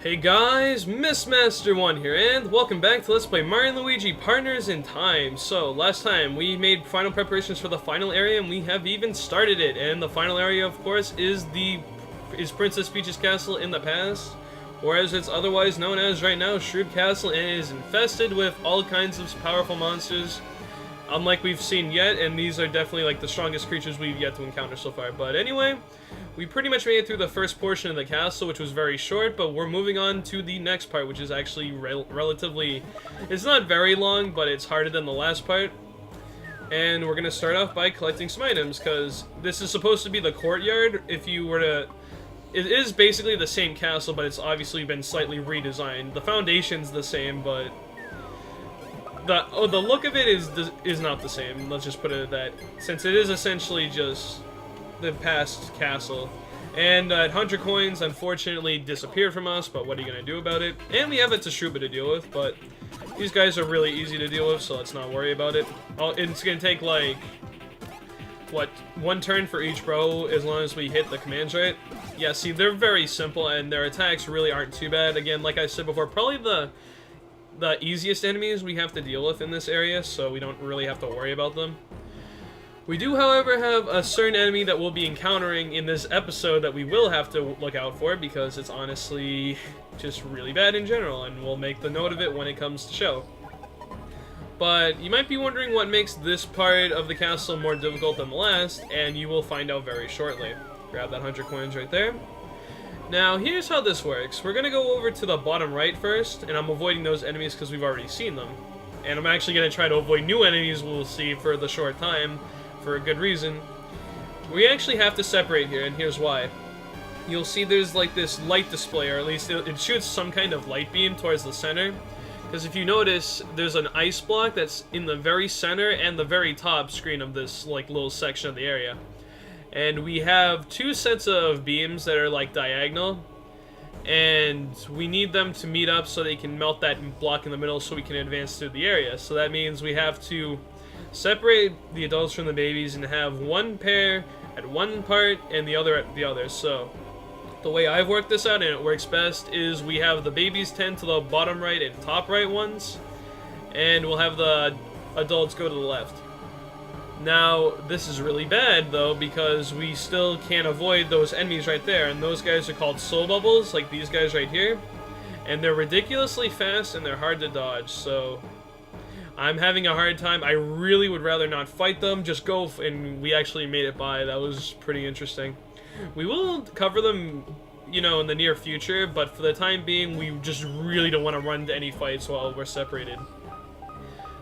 Hey guys, Mistmaster1 here, and welcome back to Let's Play Mario and Luigi Partners in Time. So, last time we made final preparations for the final area, and we have even started it. And the final area, of course, is Princess Peach's Castle in the past, or as it's otherwise known as right now, Shrew Castle, and it is infested with all kinds of powerful monsters, unlike we've seen yet, and these are definitely like the strongest creatures we've yet to encounter so far. But anyway, we pretty much made it through the first portion of the castle, which was very short, but we're moving on to the next part, which is actually relatively... It's not very long, but it's harder than the last part. And we're going to start off by collecting some items, because this is supposed to be the courtyard. If you were to... It is basically the same castle, but it's obviously been slightly redesigned. The foundation's the same, but... the look of it is not the same, let's just put it at that, since it is essentially just the past castle. And 100 coins unfortunately disappeared from us, but what are you going to do about it? And we have a Teshuba to deal with, but these guys are really easy to deal with, so let's not worry about it. It's going to take like, what, one turn for each bro, as long as we hit the commands right. Yeah, see, they're very simple, and their attacks really aren't too bad. Again, like I said before, probably the easiest enemies we have to deal with in this area, so we don't really have to worry about them. We do, however, have a certain enemy that we'll be encountering in this episode that we will have to look out for, because it's honestly just really bad in general, and we'll make the note of it when it comes to show. But you might be wondering what makes this part of the castle more difficult than the last, and you will find out very shortly. Grab that 100 coins right there. Now, here's how this works. We're going to go over to the bottom right first, and I'm avoiding those enemies because we've already seen them. And I'm actually going to try to avoid new enemies we'll see for the short time, for a good reason. We actually have to separate here, and here's why. You'll see there's like this light display, or at least it shoots some kind of light beam towards the center. Because if you notice, there's an ice block that's in the very center and the very top screen of this like little section of the area. And we have two sets of beams that are like diagonal, and we need them to meet up so they can melt that block in the middle so we can advance through the area. So that means we have to separate the adults from the babies and have one pair at one part and the other at the other. So the way I've worked this out, and it works best, is we have the babies tend to the bottom right and top right ones, and we'll have the adults go to the left. Now, this is really bad, though, because we still can't avoid those enemies right there, and those guys are called soul bubbles, like these guys right here, and they're ridiculously fast and they're hard to dodge, so I'm having a hard time. I really would rather not fight them, just go, and we actually made it by. That was pretty interesting. We will cover them, you know, in the near future, but for the time being, we just really don't want to run into any fights while we're separated.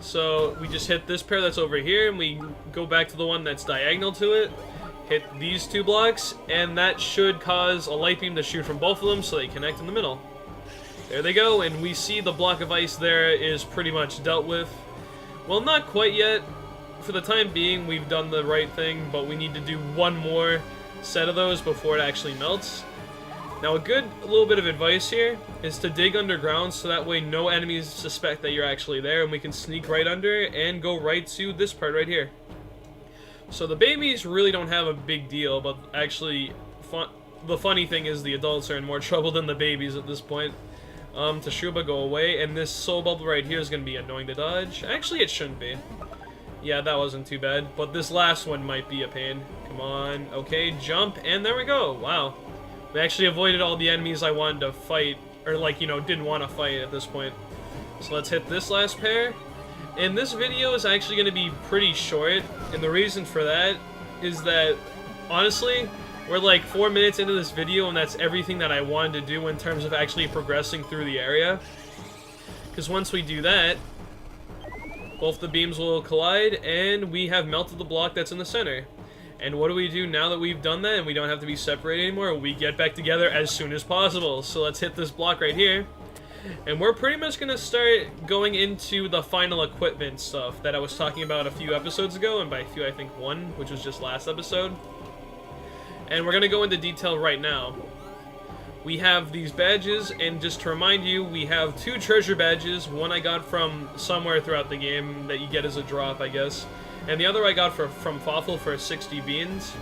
So we just hit this pair that's over here, and we go back to the one that's diagonal to it, hit these two blocks, and that should cause a light beam to shoot from both of them so they connect in the middle. There they go, and we see the block of ice there is pretty much dealt with. Well, not quite yet. For the time being, we've done the right thing, but we need to do one more set of those before it actually melts. Now, a good little bit of advice here is to dig underground so that way no enemies suspect that you're actually there, and we can sneak right under and go right to this part right here. So the babies really don't have a big deal, but actually the funny thing is the adults are in more trouble than the babies at this point. Teshuba, go away, and this soul bubble right here is going to be annoying to dodge. Actually, it shouldn't be. Yeah, that wasn't too bad, but this last one might be a pain. Come on, okay, jump, and there we go. Wow. We actually avoided all the enemies I wanted to fight, or like, you know, didn't want to fight at this point. So let's hit this last pair. And this video is actually going to be pretty short, and the reason for that is that, honestly, we're like 4 minutes into this video, and that's everything that I wanted to do in terms of actually progressing through the area. Because once we do that, both the beams will collide, and we have melted the block that's in the center. And what do we do now that we've done that and we don't have to be separated anymore? We get back together as soon as possible. So let's hit this block right here. And we're pretty much going to start going into the final equipment stuff that I was talking about a few episodes ago. And by a few, I think one, which was just last episode. And we're going to go into detail right now. We have these badges, and just to remind you, we have two treasure badges. One I got from somewhere throughout the game that you get as a drop, I guess. And the other I got from Fawful for 60 beans.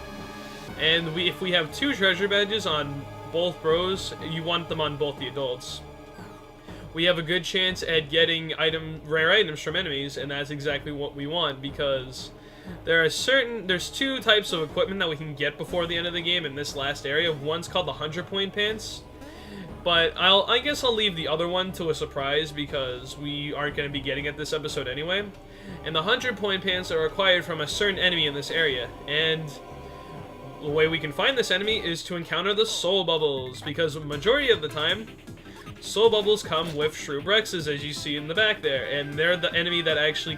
And if we have two treasure badges on both bros, you want them on both the adults. We have a good chance at getting rare items from enemies, and that's exactly what we want, because there's 2 types of equipment that we can get before the end of the game in this last area. One's called the 100-point pants, but I guess I'll leave the other one to a surprise because we aren't going to be getting it this episode anyway. And the 100-point pants are acquired from a certain enemy in this area, and the way we can find this enemy is to encounter the soul bubbles, because the majority of the time soul bubbles come with Shrew Bruxes, as you see in the back there, and they're the enemy that actually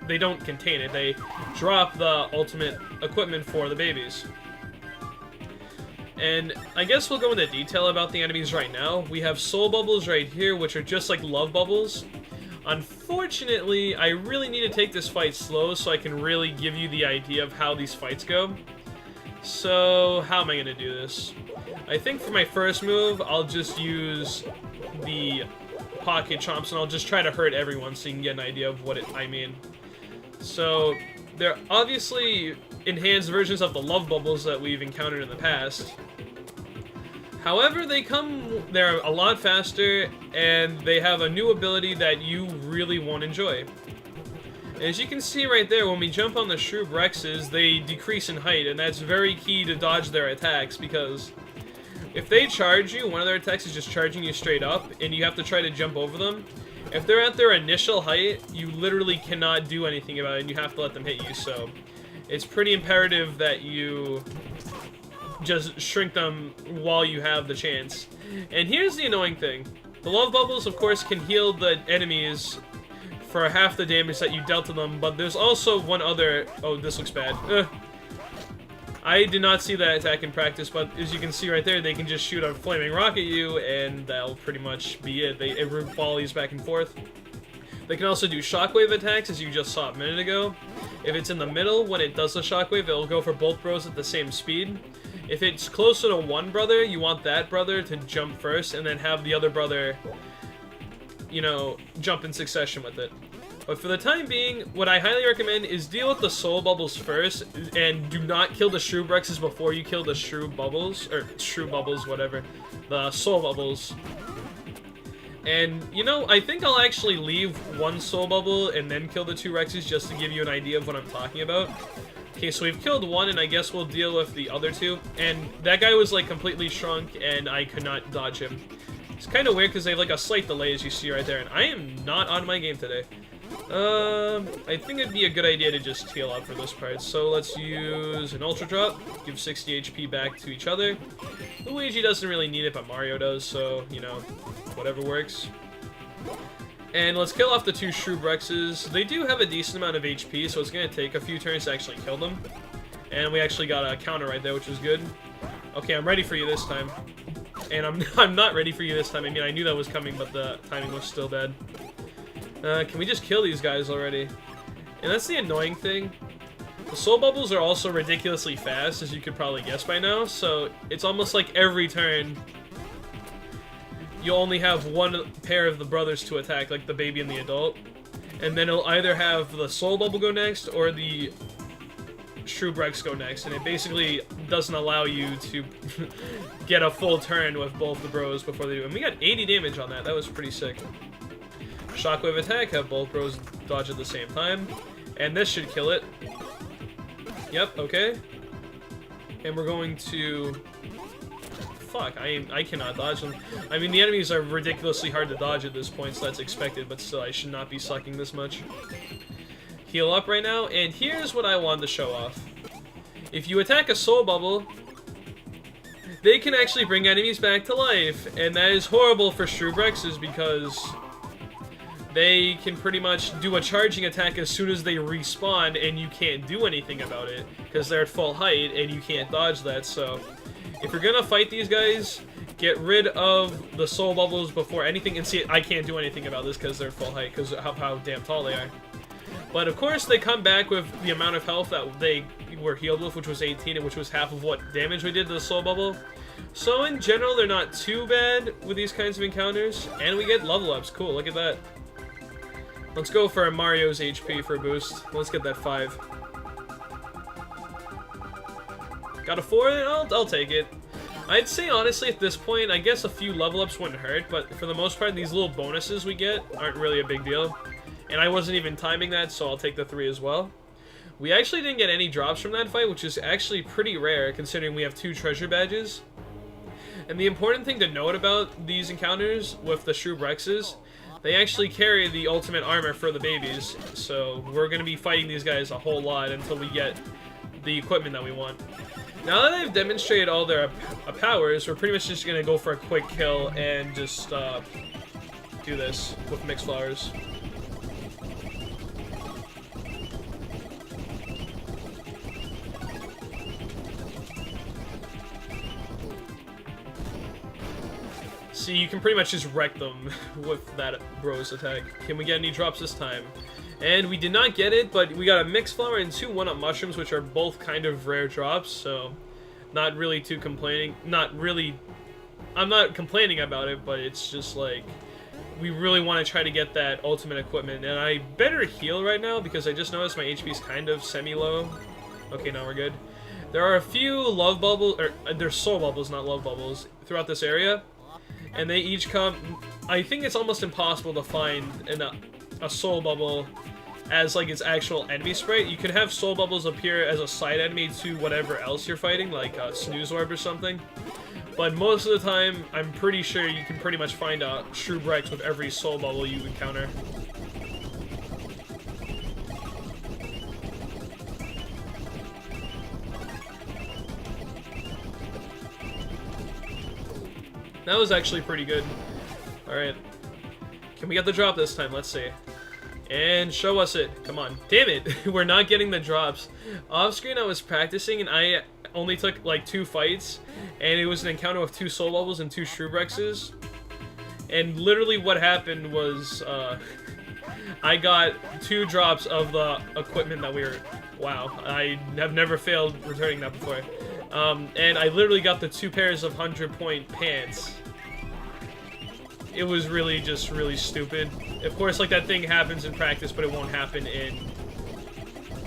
they don't contain it, they drop the ultimate equipment for the babies. And I guess we'll go into detail about the enemies right now. We have soul bubbles right here, which are just like love bubbles. Unfortunately, I really need to take this fight slow so I can really give you the idea of how these fights go. So, how am I going to do this? I think for my first move, I'll just use the pocket chomps, and I'll just try to hurt everyone so you can get an idea of what I mean. So, they're obviously enhanced versions of the love bubbles that we've encountered in the past. However, they're a lot faster, and they have a new ability that you really won't enjoy. As you can see right there, when we jump on the Shrew Bruxes, they decrease in height, and that's very key to dodge their attacks, because if they charge you, one of their attacks is just charging you straight up, and you have to try to jump over them. If they're at their initial height, you literally cannot do anything about it, and you have to let them hit you, so it's pretty imperative that you just shrink them while you have the chance. And here's the annoying thing. The love bubbles, of course, can heal the enemies for half the damage that you dealt to them, but there's also one other... Oh, this looks bad. I did not see that attack in practice, but as you can see right there, they can just shoot a flaming rock at you, and that'll pretty much be it. It volleys back and forth. They can also do shockwave attacks, as you just saw a minute ago. If it's in the middle, when it does the shockwave, it'll go for both bros at the same speed. If it's closer to one brother, you want that brother to jump first, and then have the other brother, you know, jump in succession with it. But for the time being, what I highly recommend is deal with the soul bubbles first, and do not kill the Shrew Bruxes before you kill the Shrew Bubbles, or Shrew Bubbles, whatever, the soul bubbles. And, you know, I think I'll actually leave one soul bubble and then kill the 2 Rexes just to give you an idea of what I'm talking about. Okay, so we've killed one, and I guess we'll deal with the other 2. And that guy was, like, completely shrunk, and I could not dodge him. It's kind of weird because they have, like, a slight delay, as you see right there, and I am not on my game today. I think it'd be a good idea to just heal up for this part. So let's use an Ultra Drop, give 60 HP back to each other. Luigi doesn't really need it, but Mario does, so, you know, whatever works. And let's kill off the 2 Shrew Bruxes. They do have a decent amount of HP, so it's going to take a few turns to actually kill them. And we actually got a counter right there, which is good. Okay, I'm ready for you this time. And I'm not ready for you this time. I mean, I knew that was coming, but the timing was still bad. Can we just kill these guys already? And that's the annoying thing. The soul bubbles are also ridiculously fast, as you could probably guess by now, so it's almost like every turn you only have one pair of the brothers to attack, like the baby and the adult. And then it'll either have the soul bubble go next, or the Shrew Brux go next, and it basically doesn't allow you to get a full turn with both the bros before they do. And we got 80 damage on that, that was pretty sick. Shockwave attack, have both bros dodge at the same time. And this should kill it. Yep, okay. And we're going to... Fuck, I cannot dodge them. I mean, the enemies are ridiculously hard to dodge at this point, so that's expected, but still, I should not be sucking this much. Heal up right now, and here's what I wanted to show off. If you attack a soul bubble, they can actually bring enemies back to life, and that is horrible for Shrew Bruxes because they can pretty much do a charging attack as soon as they respawn, and you can't do anything about it because they're at full height and you can't dodge that. So if you're gonna fight these guys, get rid of the soul bubbles before anything. And see, I can't do anything about this because they're full height because of how damn tall they are. But of course they come back with the amount of health that they were healed with, which was 18, and which was half of what damage we did to the soul bubble. So in general, they're not too bad with these kinds of encounters, and we get level ups. Cool, look at that. Let's go for Mario's HP for a boost. Let's get that 5. Got a 4? I'll take it. I'd say honestly at this point, I guess a few level ups wouldn't hurt, but for the most part, these little bonuses we get aren't really a big deal. And I wasn't even timing that, so I'll take the 3 as well. We actually didn't get any drops from that fight, which is actually pretty rare considering we have 2 treasure badges. And the important thing to note about these encounters with the Shrew Bruxes, they actually carry the ultimate armor for the babies, so we're going to be fighting these guys a whole lot until we get the equipment that we want. Now that I've demonstrated all their powers, we're pretty much just going to go for a quick kill and just do this with mixed flowers. See, you can pretty much just wreck them with that Bros attack. Can we get any drops this time? And we did not get it, but we got a mixed flower and 2 1-up mushrooms, which are both kind of rare drops, so not really too complaining. I'm not complaining about it, but it's just like, we really want to try to get that ultimate equipment. And I better heal right now because I just noticed my HP is kind of semi-low. Okay, now we're good. There are a few love bubbles, or they're soul bubbles, not love bubbles, throughout this area. And they each come... I think it's almost impossible to find a soul bubble as like its actual enemy sprite. You can have soul bubbles appear as a side enemy to whatever else you're fighting, like a snooze orb or something. But most of the time, I'm pretty sure you can pretty much find a Shrew Brux with every soul bubble you encounter. That was actually pretty good. Alright. Can we get the drop this time? Let's see. And show us it. Come on. Damn it! We're not getting the drops. Off screen I was practicing and I only took like 2 fights. And it was an encounter with 2 soul bubbles and 2 Shrew Bruxes. And literally what happened was I got 2 drops of the equipment that we were... Wow. I have never failed returning that before. And I literally got the 2 pairs of 100-point pants. It was really just really stupid. Of course, like, that thing happens in practice, but it won't happen in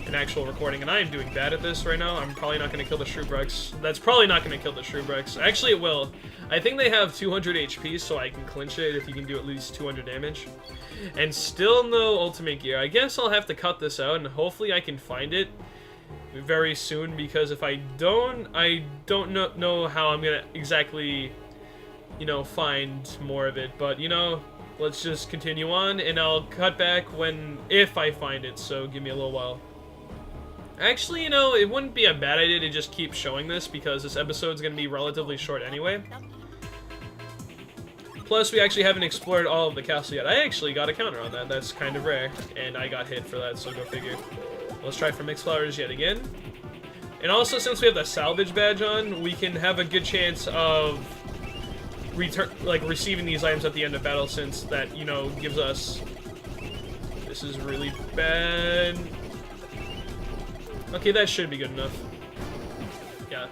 an actual recording. And I am doing bad at this right now. I'm probably not going to kill the Shrew Brux. That's probably not going to kill the Shrew Brux. Actually, it will. I think they have 200 HP, so I can clinch it if you can do at least 200 damage. And still no ultimate gear. I guess I'll have to cut this out, and hopefully I can find it very soon, because if I don't know how I'm gonna exactly, you know, find more of it. But, you know, let's just continue on, and I'll cut back if I find it, so give me a little while. Actually, you know, it wouldn't be a bad idea to just keep showing this, because this episode's gonna be relatively short anyway. Plus, we actually haven't explored all of the castle yet. I actually got a counter on that. That's kind of rare, and I got hit for that, so go figure. Let's try for mixed flowers yet again. And also, since we have the salvage badge on, we can have a good chance of receiving these items at the end of battle, since that, you know, gives us... This is really bad. Okay, that should be good enough. Yeah.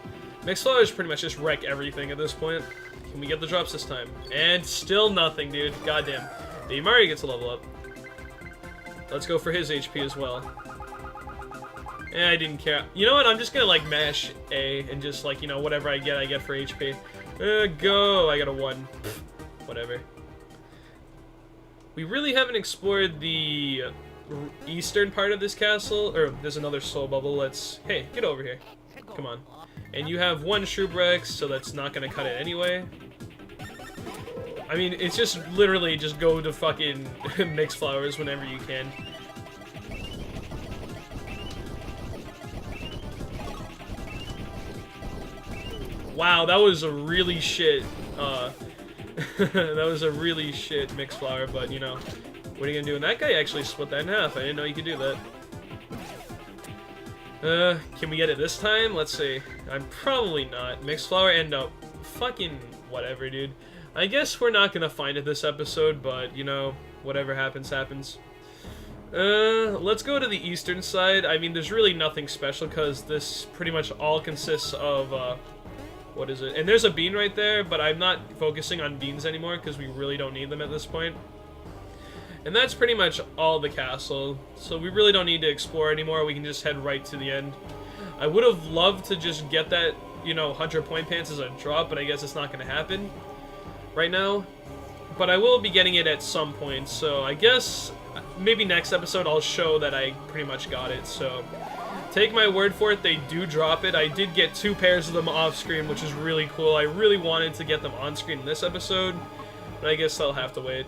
Mixed flowers pretty much just wreck everything at this point. Can we get the drops this time? And still nothing, dude. Goddamn. Dave Mario gets a level up. Let's go for his HP as well. Eh, I didn't care. You know what? I'm just gonna, like, mash A and just, like, you know, whatever I get for HP. Go! I got a 1. Pfft, whatever. We really haven't explored the eastern part of this castle. Or, there's another soul bubble. Hey, get over here. Come on. And you have 1 Shrew Brux, so that's not gonna cut it anyway. I mean, it's just literally just go to fucking mixed flowers whenever you can. Wow, that was a really shit, that was a really shit mixed flower, but, you know, what are you gonna do? And that guy actually split that in half. I didn't know you could do that. Can we get it this time? Let's see. I'm probably not. Mixed flower and no. Fucking whatever, dude. I guess we're not gonna find it this episode, but, you know, whatever happens, happens. Let's go to the eastern side. I mean, there's really nothing special, because this pretty much all consists of, what is it? And there's a bean right there, but I'm not focusing on beans anymore, because we really don't need them at this point. And that's pretty much all the castle, so we really don't need to explore anymore. We can just head right to the end. I would have loved to just get that you know, 100 point pants as a drop, but I guess it's not going to happen right now. But I will be getting it at some point, so I guess maybe next episode I'll show that I pretty much got it. So take my word for it, they do drop it. I did get 2 pairs of them off screen, which is really cool. I really wanted to get them on screen in this episode, but I guess I'll have to wait.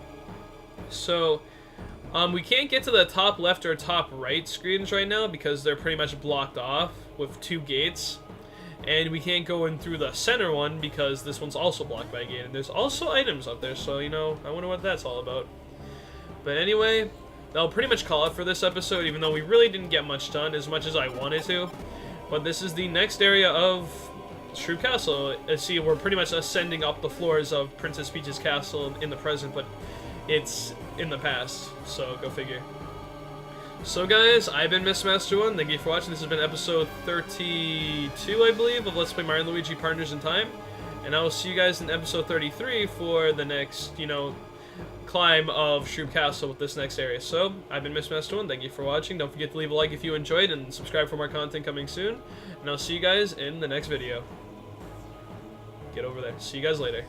So we can't get to the top left or top right screens right now because they're pretty much blocked off with 2 gates. And we can't go in through the center one because this one's also blocked by a gate. And there's also items up there, so, you know, I wonder what that's all about. But anyway, that'll pretty much call it for this episode, even though we really didn't get much done as much as I wanted to. But this is the next area of Shrew Castle. Let's see, we're pretty much ascending up the floors of Princess Peach's castle in the present, but it's in the past, so go figure. So guys, I've been Mr. 1. Thank you for watching. This has been episode 32, I believe, of Let's Play Mario & Luigi Partners in Time. And I will see you guys in episode 33 for the next, you know, climb of Shrew Castle with this next area. So, I've been Mr. 1. Thank you for watching. Don't forget to leave a like if you enjoyed, and subscribe for more content coming soon. And I'll see you guys in the next video. Get over there. See you guys later.